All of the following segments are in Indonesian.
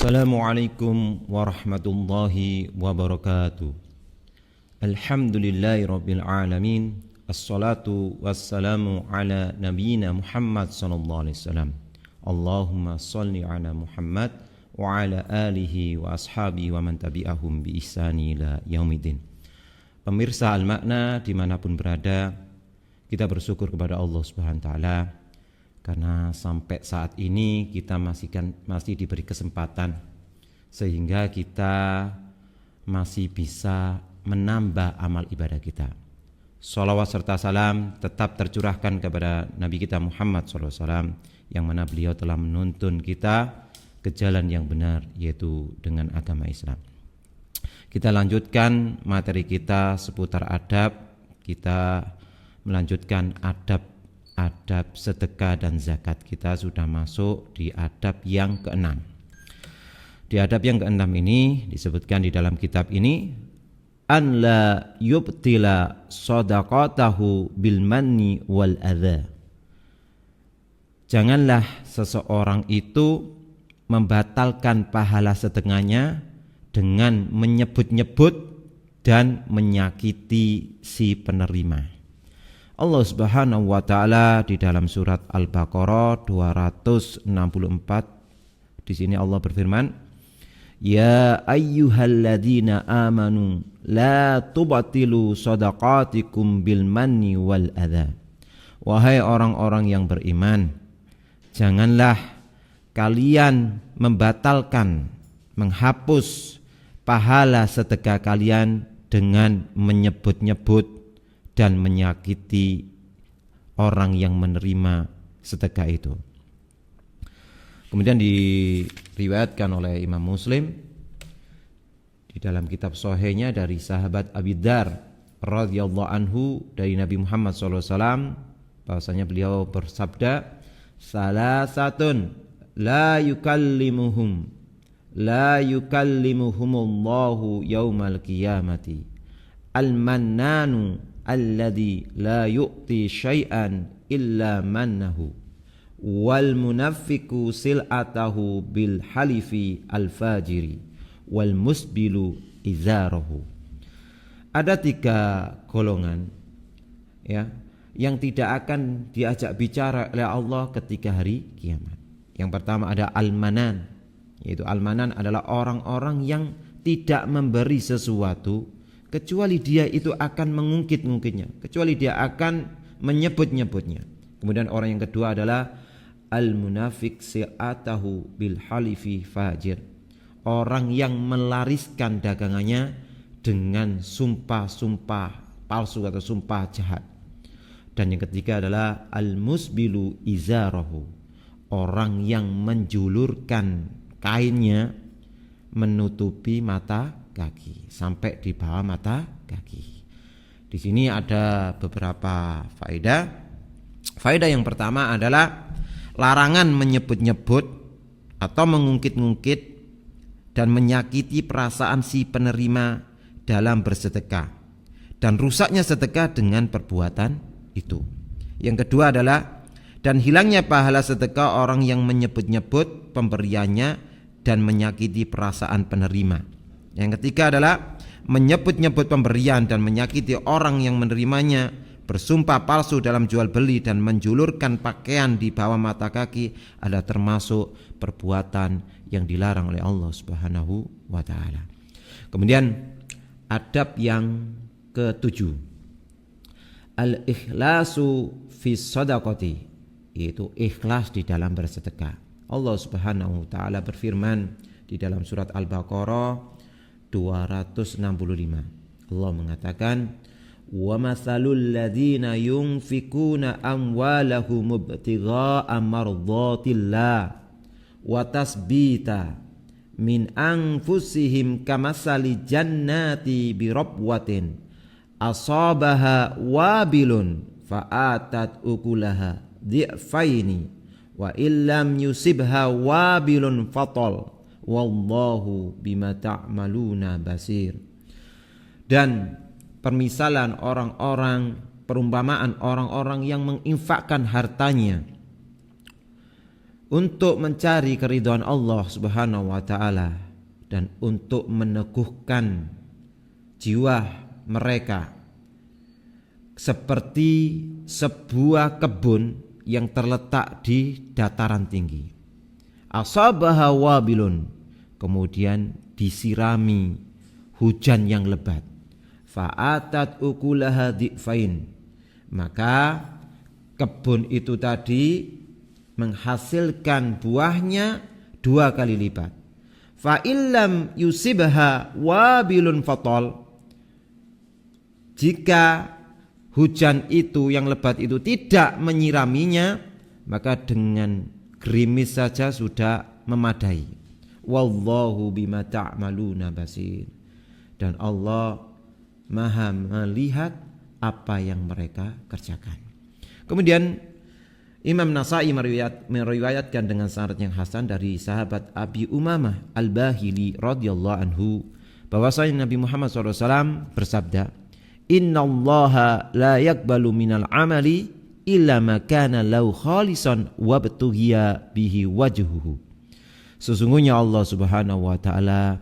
Assalamualaikum warahmatullahi wabarakatuh. Alhamdulillahirabbil alamin. Assalatu wassalamu ala nabiyyina Muhammad sallallahu alaihi wasallam. Allahumma shalli ala Muhammad wa ala alihi wa ashabihi wa man tabi'ahum bi ihsani ila yaumiddin. Pemirsa Al-Makna dimanapun berada, kita bersyukur kepada Allah Subhanahu wa taala karena sampai saat ini kita masih diberi kesempatan sehingga kita masih bisa menambah amal ibadah kita. Shalawat serta salam tetap tercurahkan kepada Nabi kita Muhammad SAW, yang mana beliau telah menuntun kita ke jalan yang benar, yaitu dengan agama Islam. Kita lanjutkan materi kita seputar adab. Kita melanjutkan adab sedekah dan zakat. Kita sudah masuk di adab yang ke-6. Di adab yang ke-6 ini disebutkan di dalam kitab ini, an la yubtila shadaqatahu bil manni wal adha. Janganlah seseorang itu membatalkan pahala sedekahnya dengan menyebut-nyebut dan menyakiti si penerima. Allah Subhanahu wa taala di dalam surat Al-Baqarah 264, di sini Allah berfirman, ya ayyuhalladzina amanu la tubatilu shadaqatikum bil manni wal adha. Wahai orang-orang yang beriman, janganlah kalian membatalkan, menghapus pahala sedekah kalian dengan menyebut-nyebut dan menyakiti orang yang menerima sedekah itu. Kemudian diriwayatkan oleh Imam Muslim di dalam kitab Sahihnya dari sahabat Abi Dzar radhiyallahu anhu dari Nabi Muhammad SAW, bahwasanya beliau bersabda, salasatun la yukallimuhumullahu yaumal qiyamati al-mannanu alladhi la yu'ti syai'an illa mannahu wal munafiqu sil'atahu bil halifi al fajiri wal musbilu izarahu. Ada 3 golongan ya yang tidak akan diajak bicara oleh Allah ketika hari kiamat. Yang pertama ada al-manan, yaitu al-manan adalah orang-orang yang tidak memberi sesuatu kecuali dia itu akan mengungkit-ungkitnya, kecuali dia akan menyebut-nyebutnya. Kemudian orang yang kedua adalah al-munafiq si'atahu bil halifi fajir, orang yang melariskan dagangannya dengan sumpah-sumpah palsu atau sumpah jahat. Dan yang ketiga adalah al-musbilu izarahu, orang yang menjulurkan kainnya menutupi mata kaki sampai di bawah mata kaki. Di sini ada beberapa faedah. Faedah yang pertama adalah larangan menyebut-nyebut atau mengungkit-ungkit dan menyakiti perasaan si penerima dalam bersedekah, dan rusaknya sedekah dengan perbuatan itu. Yang kedua adalah dan hilangnya pahala sedekah orang yang menyebut-nyebut pemberiannya dan menyakiti perasaan penerima. Yang ketiga adalah menyebut-nyebut pemberian dan menyakiti orang yang menerimanya, bersumpah palsu dalam jual beli dan menjulurkan pakaian di bawah mata kaki adalah termasuk perbuatan yang dilarang oleh Allah Subhanahu wa taala. Kemudian adab yang ke-7, al-ikhlasu fi shadaqati, yaitu ikhlas di dalam bersedekah. Allah Subhanahu wa taala berfirman di dalam surat Al-Baqarah 265. Allah mengatakan, wa mathalul ladzina yunfikuna amwalahum ibtigha'a mardatillah wa tasbita min anfusihim kamathali jannati birabwatin asabaha wabilun fa'atat ukulaha dhi'faini wa illam yusibha wabilun fatal wallahu bima ta'maluna basir. Dan permisalan perumpamaan orang-orang yang menginfakkan hartanya untuk mencari keridhaan Allah Subhanahu wa taala dan untuk meneguhkan jiwa mereka seperti sebuah kebun yang terletak di dataran tinggi. Asabaha wabilun, kemudian disirami hujan yang lebat. Fa'atat ukulaha dhi'fain, maka kebun itu tadi menghasilkan buahnya 2 kali lipat. Fa illam yusibha wabilun fatal, jika hujan itu yang lebat itu tidak menyiraminya, maka dengan gerimis saja sudah memadai. Wallahu bima ta'maluna basir, dan Allah Maha melihat apa yang mereka kerjakan. Kemudian Imam Nasai meriwayatkan dengan sanad yang hasan dari sahabat Abi Umamah Al-Bahili radhiyallahu anhu bahwasanya Nabi Muhammad SAW bersabda, Innallaha la yakbalu minal amali illa ma kana lau khalisan wabtughiya bihi wajhuhu. Sesungguhnya Allah Subhanahu wa taala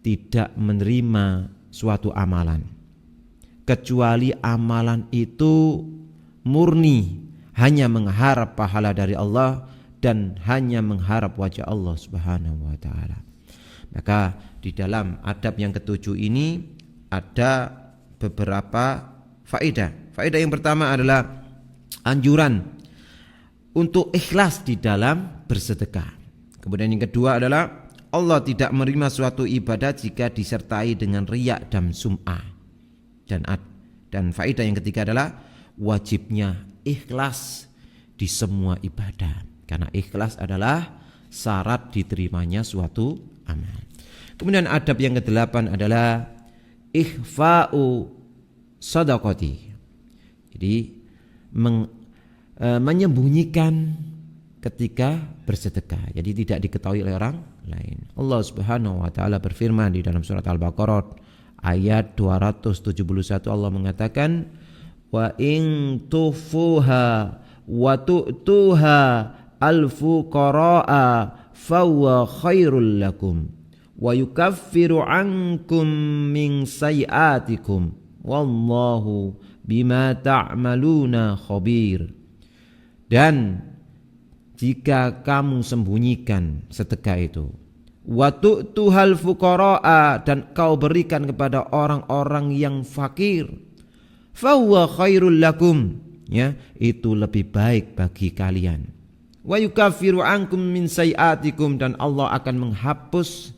tidak menerima suatu amalan kecuali amalan itu murni hanya mengharap pahala dari Allah dan hanya mengharap wajah Allah Subhanahu wa taala. Maka di dalam adab yang ketujuh ini ada beberapa faedah. Faedah yang pertama adalah anjuran untuk ikhlas di dalam bersedekah. Kemudian yang kedua adalah Allah tidak menerima suatu ibadah jika disertai dengan riya dan sum'ah. Dan faedah yang ketiga adalah wajibnya ikhlas di semua ibadah, karena ikhlas adalah syarat diterimanya suatu amal. Kemudian adab yang kedelapan adalah ikhfa'u sadaqati, jadi menyembunyikan ketika bersedekah, jadi tidak diketahui oleh orang lain. Allah Subhanahu wa taala berfirman di dalam surat Al-Baqarah ayat 271, Allah mengatakan, wa in tufuha wa tu'tuha al-fuqara'a fahuwa khairul lakum wa yukaffiru ankum min sayiatikum wallahu bima ta'maluna khabir. Dan jika kamu sembunyikan sedekah itu, wa tu'tuhal fuqara'a, dan kau berikan kepada orang-orang yang fakir, fahuwa khairul lakum, ya, itu lebih baik bagi kalian. Wa yukaffiru ankum min sayiatikum, dan Allah akan menghapus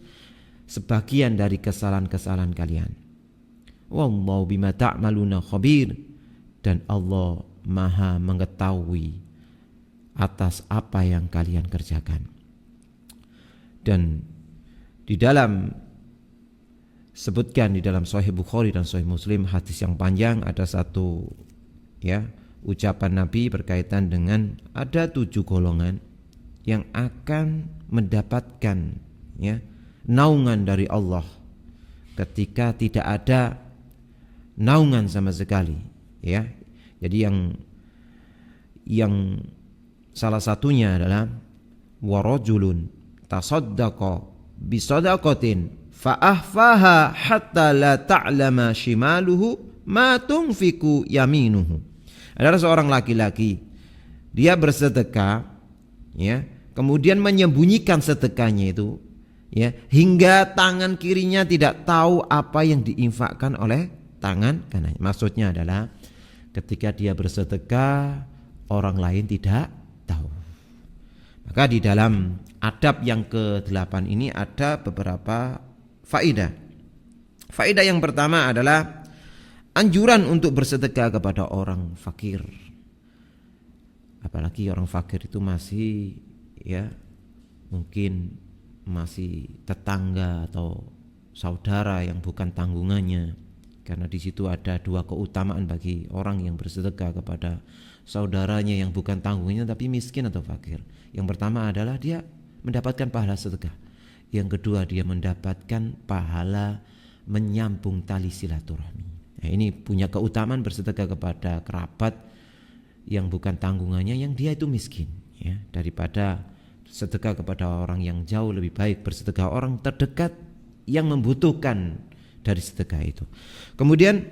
sebagian dari kesalahan-kesalahan kalian. Wallahu bima ta'maluna khabir, dan Allah Maha mengetahui atas apa yang kalian kerjakan. Dan di dalam sebutkan di dalam Sahih Bukhari dan Sahih Muslim hadis yang panjang, ada satu ucapan Nabi berkaitan dengan ada 7 golongan yang akan mendapatkan naungan dari Allah ketika tidak ada naungan sama sekali, ya. Jadi yang salah satunya adalah warajulun tasaddaqa bisadaqatin fa'ahfaha hatta la ta'lama shimaluhu ma tunfiku yaminuhu. Adalah seorang laki-laki, dia bersedekah, ya, kemudian menyembunyikan sedekahnya itu, ya, hingga tangan kirinya tidak tahu apa yang diinfakkan oleh tangan kanannya. Maksudnya adalah ketika dia bersedekah, orang lain tidak tahu. Maka di dalam adab yang ke-8 ini ada beberapa faedah. Faedah yang pertama adalah anjuran untuk bersedekah kepada orang fakir. Apalagi orang fakir itu masih, ya, mungkin masih tetangga atau saudara yang bukan tanggungannya. Karena di situ ada 2 keutamaan bagi orang yang bersedekah kepada saudaranya yang bukan tanggungannya tapi miskin atau fakir. Yang pertama adalah dia mendapatkan pahala sedekah. Yang kedua, dia mendapatkan pahala menyambung tali silaturahmi. Nah, ini punya keutamaan bersedekah kepada kerabat yang bukan tanggungannya, yang dia itu miskin, ya, daripada sedekah kepada orang yang jauh lebih baik, bersedekah orang terdekat yang membutuhkan dari sedekah itu. Kemudian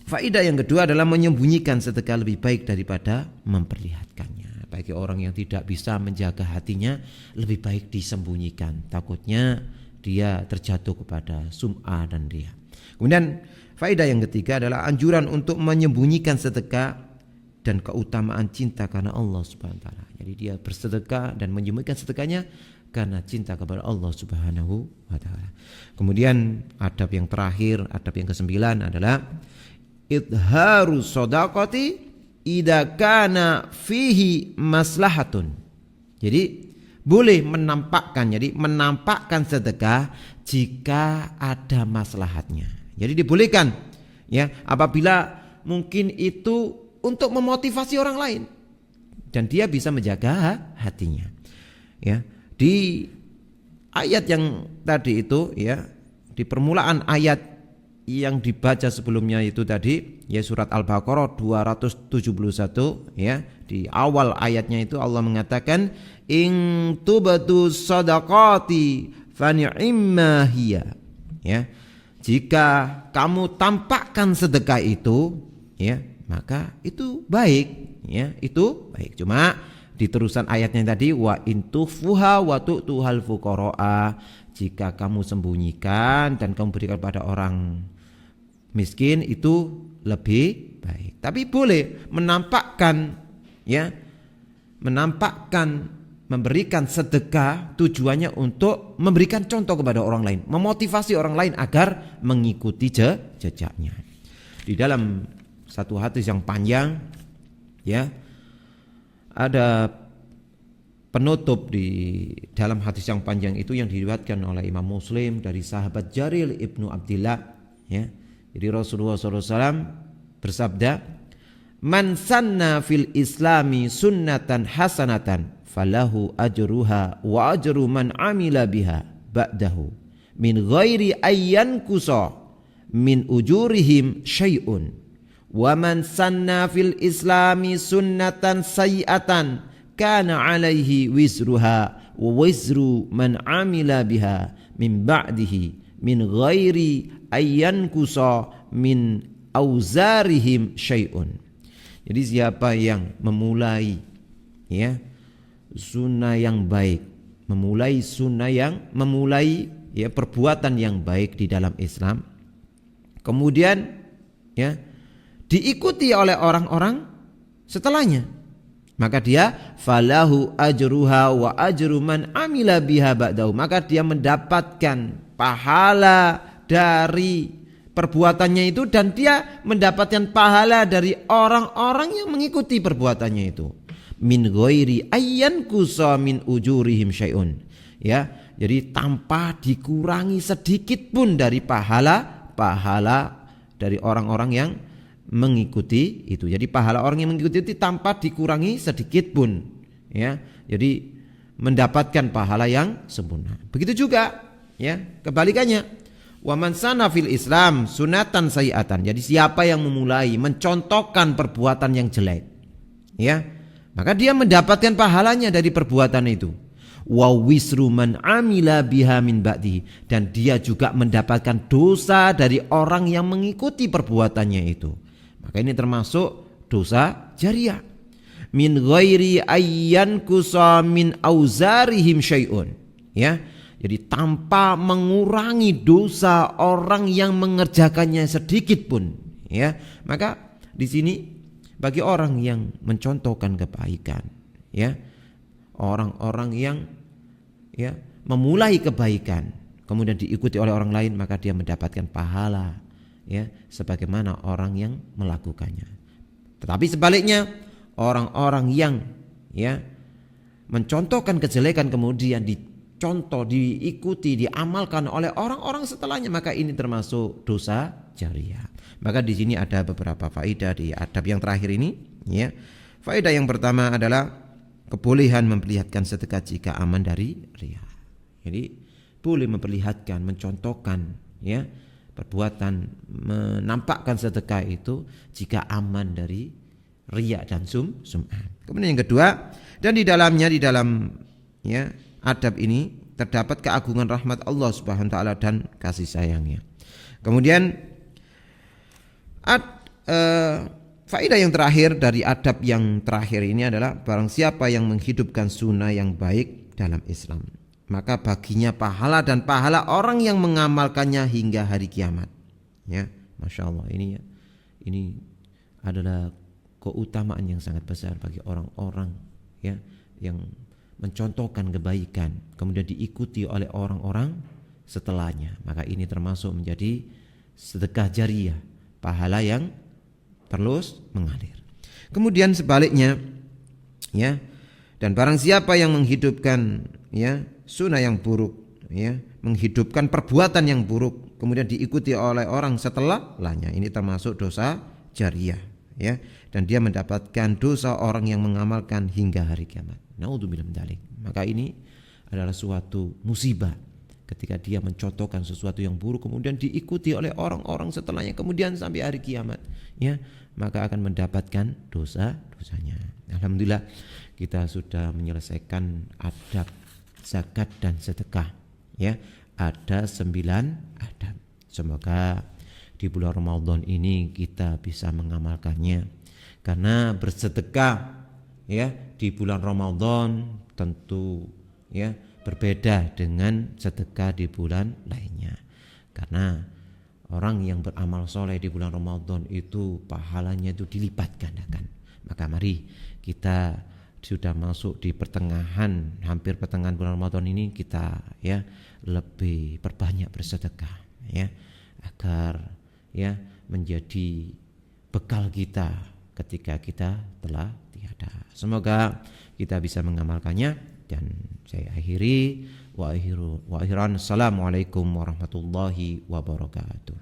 faedah yang kedua adalah menyembunyikan sedekah lebih baik daripada memperlihatkannya. Bagi orang yang tidak bisa menjaga hatinya, lebih baik disembunyikan, takutnya dia terjatuh kepada sum'ah dan riya. Kemudian faedah yang ketiga adalah anjuran untuk menyembunyikan sedekah dan keutamaan cinta karena Allah Subhanahu wa taala. Jadi dia bersedekah dan menyembunyikan sedekahnya karena cinta kepada Allah Subhanahu wa taala. Kemudian adab yang terakhir, adab yang ke-9 adalah idharu shadaqati idza kana fihi maslahatun. Jadi boleh menampakkan sedekah jika ada maslahatnya. Jadi dibolehkan ya apabila mungkin itu untuk memotivasi orang lain dan dia bisa menjaga hatinya. Ya, di ayat yang tadi itu ya, di permulaan ayat yang dibaca sebelumnya itu tadi ya, surat Al-Baqarah 271 ya, di awal ayatnya itu Allah mengatakan in tubatu sadaqati fa ni'ma hiya. Ya, jika kamu tampakkan sedekah itu ya, maka itu baik ya, itu baik. Cuma di terusan ayatnya tadi wa intufuha wa tu'tuhal fuqaraa, jika kamu sembunyikan dan kamu berikan pada orang miskin itu lebih baik. Tapi boleh menampakkan ya, memberikan sedekah tujuannya untuk memberikan contoh kepada orang lain, memotivasi orang lain agar mengikuti jejaknya. Di dalam satu hadis yang panjang ya, ada penutup di dalam hadis yang panjang itu yang diriwayatkan oleh Imam Muslim dari sahabat Jarir ibnu Abdillah ya. Jadi Rasulullah SAW bersabda, man sanna fil islami sunnatan hasanatan falahu ajruha wa ajru man amila biha ba'dahu min ghairi ayyan kusa min ujurihim syai'un. Wa man sanna fil islami sunnatan sayyi'atan kana alaihi wizruha wa wizru man amila biha min ba'dihi min ghairi ayyan kusa min auzarihim syai'un. Jadi siapa yang memulai ya sunnah yang baik, memulai perbuatan yang baik di dalam Islam, kemudian ya diikuti oleh orang-orang setelahnya, maka dia falahu ajruha wa ajru man amila biha ba'dahu, maka dia mendapatkan pahala dari perbuatannya itu dan dia mendapatkan pahala dari orang-orang yang mengikuti perbuatannya itu. Min ghairi ayyan kusa min ujurihim syai'un. Ya, jadi tanpa dikurangi sedikit pun dari pahala dari orang-orang yang mengikuti itu. Jadi pahala orang yang mengikuti itu tanpa dikurangi sedikit pun ya. Jadi mendapatkan pahala yang sempurna. Begitu juga ya kebalikannya. Wa man sana fil Islam sunatan sayiatan. Jadi siapa yang memulai mencontohkan perbuatan yang jelek ya, maka dia mendapatkan pahalanya dari perbuatan itu. Wa wisru man amila biha min ba'di, dan dia juga mendapatkan dosa dari orang yang mengikuti perbuatannya itu. Maka ini termasuk dosa jariah. Min ghairi ayyan kusa min auzarihim syai'un. Ya. Jadi tanpa mengurangi dosa orang yang mengerjakannya sedikit pun, ya. Maka di sini bagi orang yang mencontohkan kebaikan, ya, orang-orang yang ya memulai kebaikan kemudian diikuti oleh orang lain, maka dia mendapatkan pahala ya sebagaimana orang yang melakukannya. Tetapi sebaliknya, orang-orang yang ya mencontohkan kejelekan kemudian dicontoh, diikuti, diamalkan oleh orang-orang setelahnya, maka ini termasuk dosa jariah. Maka di sini ada beberapa faedah di adab yang terakhir ini ya. Faedah yang pertama adalah kebolehan memperlihatkan sedekah jika aman dari riya. Jadi boleh memperlihatkan, mencontohkan ya perbuatan menampakkan sedekah itu jika aman dari riya dan sum'ah. Kemudian yang kedua, dan di dalamnya, di dalam ya adab ini terdapat keagungan rahmat Allah Subhanahu wa taala dan kasih sayangnya. Kemudian faedah yang terakhir dari adab yang terakhir ini adalah barang siapa yang menghidupkan sunnah yang baik dalam Islam, maka baginya pahala dan pahala orang yang mengamalkannya hingga hari kiamat. Ya, masya Allah, ini ya, ini adalah keutamaan yang sangat besar bagi orang-orang ya yang mencontohkan kebaikan kemudian diikuti oleh orang-orang setelahnya. Maka ini termasuk menjadi sedekah jariyah, pahala yang terus mengalir. Kemudian sebaliknya ya, dan barang siapa yang menghidupkan ya sunnah yang buruk ya, menghidupkan perbuatan yang buruk kemudian diikuti oleh orang setelahnya, ini termasuk dosa jariyah ya, dan dia mendapatkan dosa orang yang mengamalkan hingga hari kiamat. Naudzubillah min dzalik. Maka ini adalah suatu musibah ketika dia mencontohkan sesuatu yang buruk kemudian diikuti oleh orang-orang setelahnya kemudian sampai hari kiamat ya, maka akan mendapatkan dosa-dosanya. Alhamdulillah kita sudah menyelesaikan adab zakat dan sedekah ya. Ada 9 adab. Semoga di bulan Ramadan ini kita bisa mengamalkannya, karena bersedekah ya di bulan Ramadan tentu ya berbeda dengan sedekah di bulan lainnya, karena orang yang beramal soleh di bulan Ramadan itu pahalanya itu dilipat gandakan. Maka mari kita sudah masuk di pertengahan, hampir pertengahan bulan Ramadan ini, kita ya lebih perbanyak bersedekah ya, agar ya menjadi bekal kita ketika kita telah tiada. Semoga kita bisa mengamalkannya, dan saya akhiri wa akhiran assalamualaikum warahmatullahi wabarakatuh.